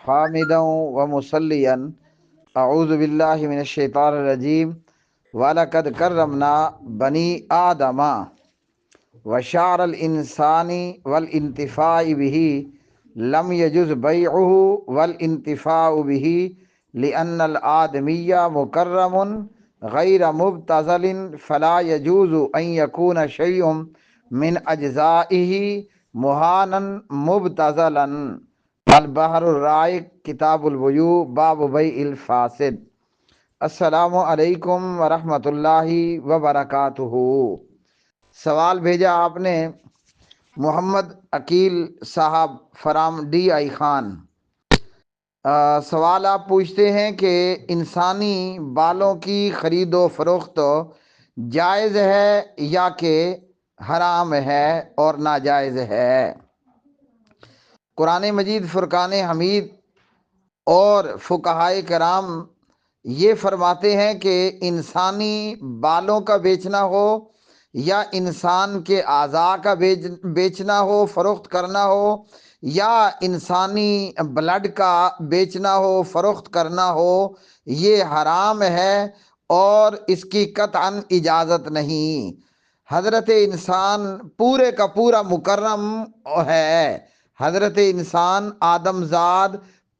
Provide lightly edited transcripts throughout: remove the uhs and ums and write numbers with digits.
حامدا و مسلیًا اعوذ باللہ من الشیطان الرجیم وَلَقَدْ كَرَّمْنَا بَنِي آدَمَ وَشَعْرَ الْإِنسَانِ وَالْإِنْتِفَاعِ بِهِ لم يجز بيعه والانتفاع به لأن الآدمي مكرم غير مبتذل فلا يجوز أن يكون شيء من أجزائه مهانا مبتذلا۔ البحر الرائق کتاب البیوع باب بیع الفاسد۔ السلام علیکم ورحمۃ اللہ وبرکاتہ۔ سوال بھیجا آپ نے محمد عقیل صاحب فرام ڈی آئی خان۔ سوال آپ پوچھتے ہیں کہ انسانی بالوں کی خرید و فروخت جائز ہے یا کہ حرام ہے اور ناجائز ہے۔ قرآن مجید فرقان حمید اور فقہائے کرام یہ فرماتے ہیں کہ انسانی بالوں کا بیچنا ہو یا انسان کے اعضاء کا بیچنا ہو، فروخت کرنا ہو، یا انسانی بلڈ کا بیچنا ہو، فروخت کرنا ہو، یہ حرام ہے اور اس کی قطعاً اجازت نہیں۔ حضرت انسان پورے کا پورا مکرم ہے، حضرت انسان آدم زاد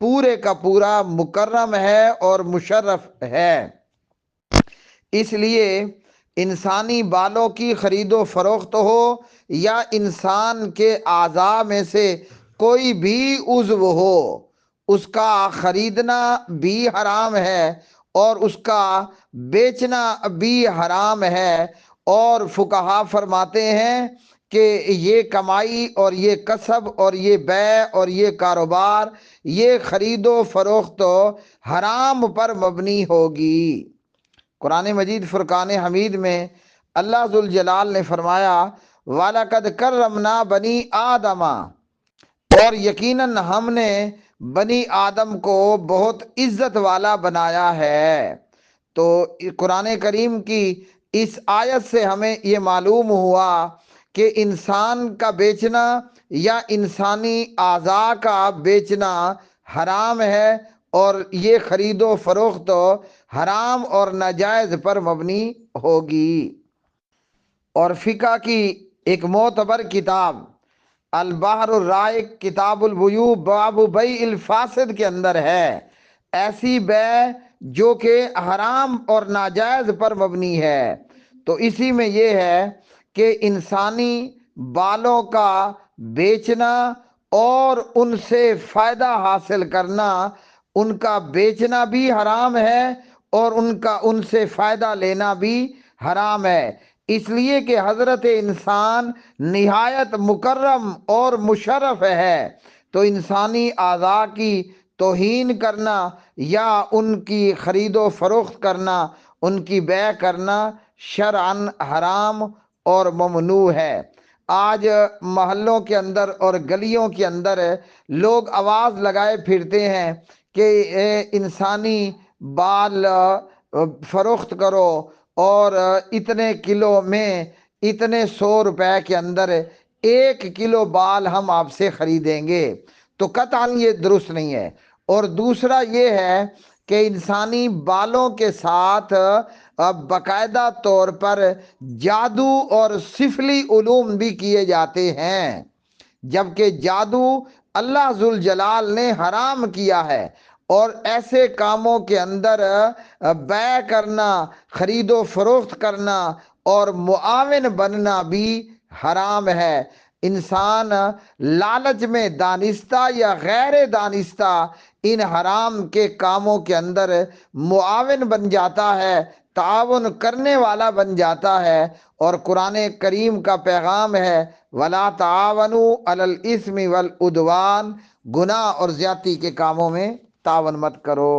پورے کا پورا مکرم ہے اور مشرف ہے۔ اس لیے انسانی بالوں کی خرید و فروخت ہو یا انسان کے اعضاء میں سے کوئی بھی عضو ہو، اس کا خریدنا بھی حرام ہے اور اس کا بیچنا بھی حرام ہے۔ اور فقہا فرماتے ہیں کہ یہ کمائی اور یہ کسب اور یہ بیع اور یہ کاروبار، یہ خرید و فروخت حرام پر مبنی ہوگی۔ قرآن مجید فرقان حمید میں اللہ ذوالجلال نے فرمایا وَلَقَدْ كَرَّمْنَا بَنِي آدَمَ، اور یقیناً ہم نے بنی آدم کو بہت عزت والا بنایا ہے۔ تو قرآن کریم کی اس آیت سے ہمیں یہ معلوم ہوا کہ انسان کا بیچنا یا انسانی اعضاء کا بیچنا حرام ہے اور یہ خرید و فروخت حرام اور ناجائز پر مبنی ہوگی۔ اور فقہ کی ایک معتبر کتاب البحر الرائق کتاب البیوع باب بیع الفاسد کے اندر ہے ایسی بیع جو کہ حرام اور ناجائز پر مبنی ہے۔ تو اسی میں یہ ہے کہ انسانی بالوں کا بیچنا اور ان سے فائدہ حاصل کرنا، ان کا بیچنا بھی حرام ہے اور ان سے فائدہ لینا بھی حرام ہے، اس لیے کہ حضرت انسان نہایت مکرم اور مشرف ہے۔ تو انسانی اعضاء کی توہین کرنا یا ان کی خرید و فروخت کرنا، ان کی بیع کرنا شرعاً حرام اور ممنوع ہے۔ آج محلوں کے اندر اور گلیوں کے اندر لوگ آواز لگائے پھرتے ہیں کہ انسانی بال فروخت کرو اور اتنے کلو میں اتنے 100 روپے کے اندر 1 کلو بال ہم آپ سے خریدیں گے، تو قطعاً یہ درست نہیں ہے۔ اور دوسرا یہ ہے کہ انسانی بالوں کے ساتھ باقاعدہ طور پر جادو اور سفلی علوم بھی کیے جاتے ہیں، جبکہ جادو اللہ ذوالجلال نے حرام کیا ہے، اور ایسے کاموں کے اندر بیع کرنا، خرید و فروخت کرنا اور معاون بننا بھی حرام ہے۔ انسان لالچ میں دانستہ یا غیر دانستہ ان حرام کے کاموں کے اندر معاون بن جاتا ہے، تعاون کرنے والا بن جاتا ہے، اور قرآن کریم کا پیغام ہے وَلَا تَعَاوَنُوا عَلَى الْإِثْمِ وَالْعُدْوَانِ، گناہ اور زیادتی کے کاموں میں تعاون مت کرو۔